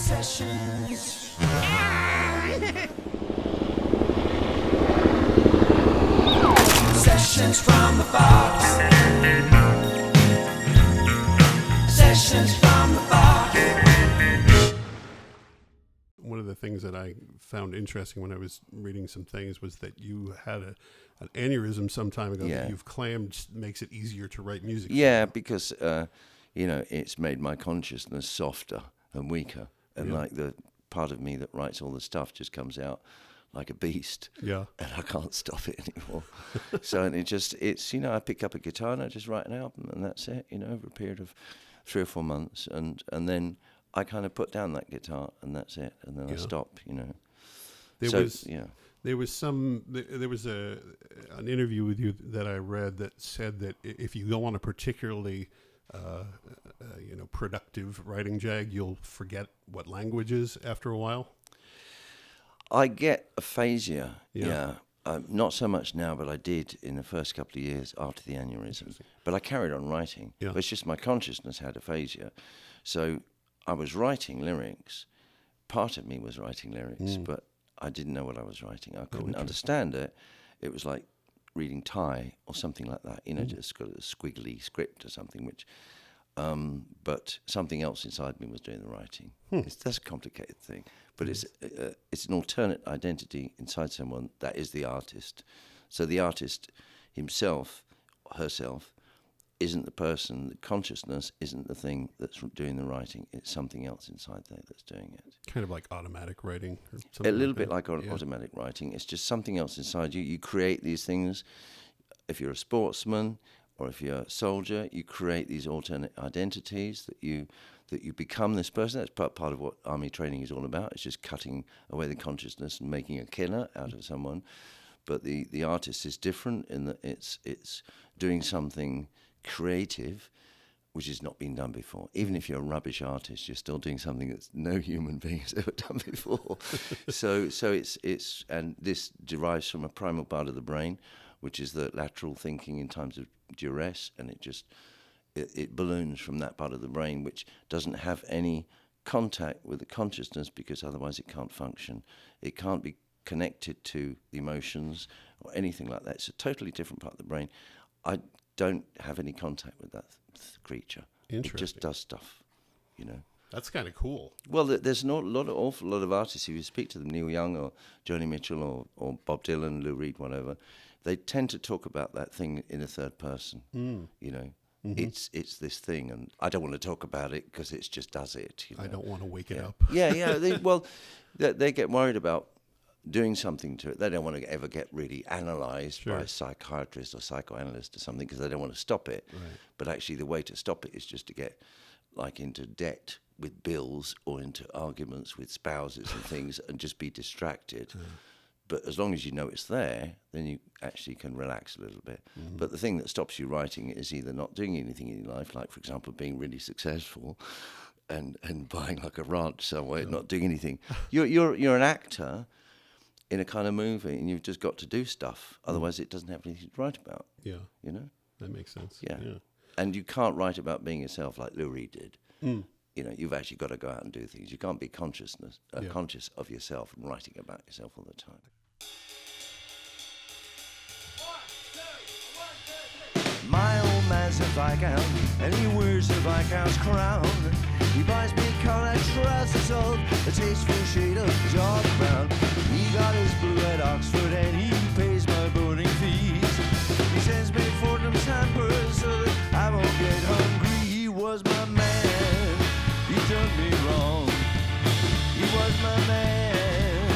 Sessions. Sessions from the box. Sessions from the box. One of the things that I found interesting when I was reading some things was that you had an aneurysm some time ago that you've claimed makes it easier to write music. Yeah, because, it's made my consciousness softer and weaker. And like the part of me that writes all the stuff just comes out like a beast. Yeah. And I can't stop it anymore. So I pick up a guitar and I just write an album and that's it, over a period of 3 or 4 months. And then I kind of put down that guitar and that's it. And then I stop, There was an interview with you that I read that said that if you go on a particularly productive writing jag, you'll forget what language is after a while. I get aphasia. Yeah. Not so much now, but I did in the first couple of years after the aneurysm. But I carried on writing. Yeah. But it's just my consciousness had aphasia. So I was writing lyrics. Part of me was writing lyrics, but I didn't know what I was writing. I couldn't understand it. It was like reading Thai or something like that, just got a squiggly script or something, but something else inside me was doing the writing. That's a complicated thing, but it's an alternate identity inside someone that is the artist. So the artist himself, herself, isn't the person. The consciousness isn't the thing that's doing the writing. It's something else inside there that's doing it. Kind of like automatic writing or something. A little bit like automatic writing. It's just something else inside you. You create these things. If you're a sportsman or if you're a soldier, you create these alternate identities that you become this person. That's part of what army training is all about. It's just cutting away the consciousness and making a killer out of someone. But the artist is different in that it's doing something creative, which has not been done before. Even if you're a rubbish artist, you're still doing something that no human being has ever done before. so it's and this derives from a primal part of the brain, which is the lateral thinking in times of duress, and it balloons from that part of the brain, which doesn't have any contact with the consciousness because otherwise it can't function. It can't be connected to the emotions or anything like that. It's a totally different part of the brain. I don't have any contact with that creature. It just does stuff, That's kind of cool. Well, there's awful lot of artists, if you speak to them, Neil Young or Joni Mitchell or Bob Dylan, Lou Reed, whatever, they tend to talk about that thing in a third person, It's this thing, and I don't want to talk about it because it just does it. I don't want to wake it up. They get worried about doing something to it. They don't want to ever get really analysed by a psychiatrist or psychoanalyst or something because they don't want to stop it. Right. But actually the way to stop it is just to get into debt with bills or into arguments with spouses and things and just be distracted. But as long as you know it's there, then you actually can relax a little bit. Mm-hmm. But the thing that stops you writing is either not doing anything in your life, like, for example, being really successful and buying like a ranch somewhere, not doing anything. You're an actor in a kind of movie, and you've just got to do stuff. Otherwise, it doesn't have anything to write about. Yeah. That makes sense. Yeah. And you can't write about being yourself like Lou Reed did. You've actually got to go out and do things. You can't be conscious of yourself and writing about yourself all the time. My old man's a Viscount, and he wears a Viscount's crown. He buys me collared trousers of a tasteful shade of dark brown. He got his blue at Oxford, and he pays my boarding fees. He sends me Fortnum's hampers so that I won't get hungry. He was my man, he done me wrong. He was my man,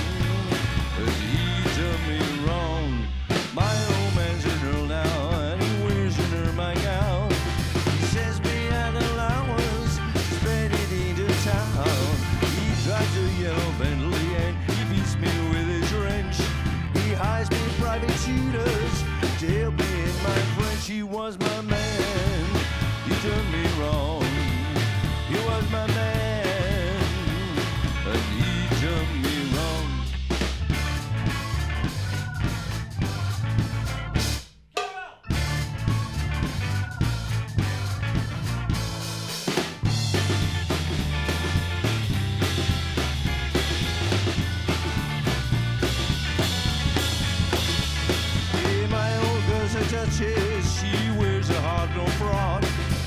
but he done me wrong. My old man's an earl now, and he wears an ermine gown. He sends me an allowance, spread it into town. He drives a yellow Bentley and he beats me with his wrench. He hires me private tutors to help me in my French. He was my man, he done me wrong. He was my man, and he done me wrong. no fraud.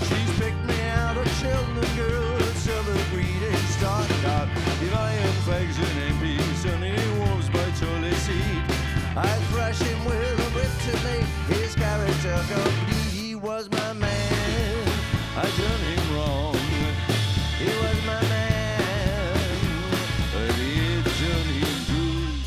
She's picked me out a Cheltenham girl, a silver greeting started out. If I am fags and MPs and he wolves by Tully seed, I'd thrash him with a whip to make his character complete. He was my man, I done him wrong. He was my man, but he done him good.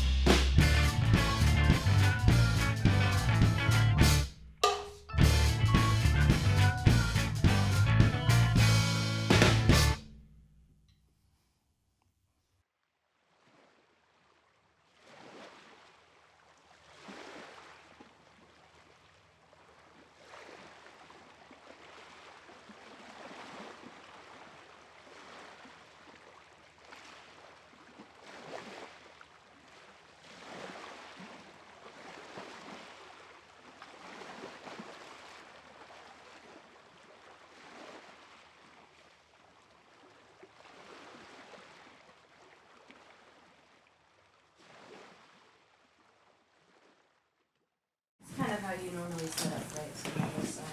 Kind of how you normally set up, right? So on this side.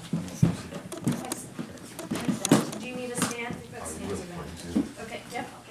Excellent. Do you need a stand? We've got stands around. Okay, yep.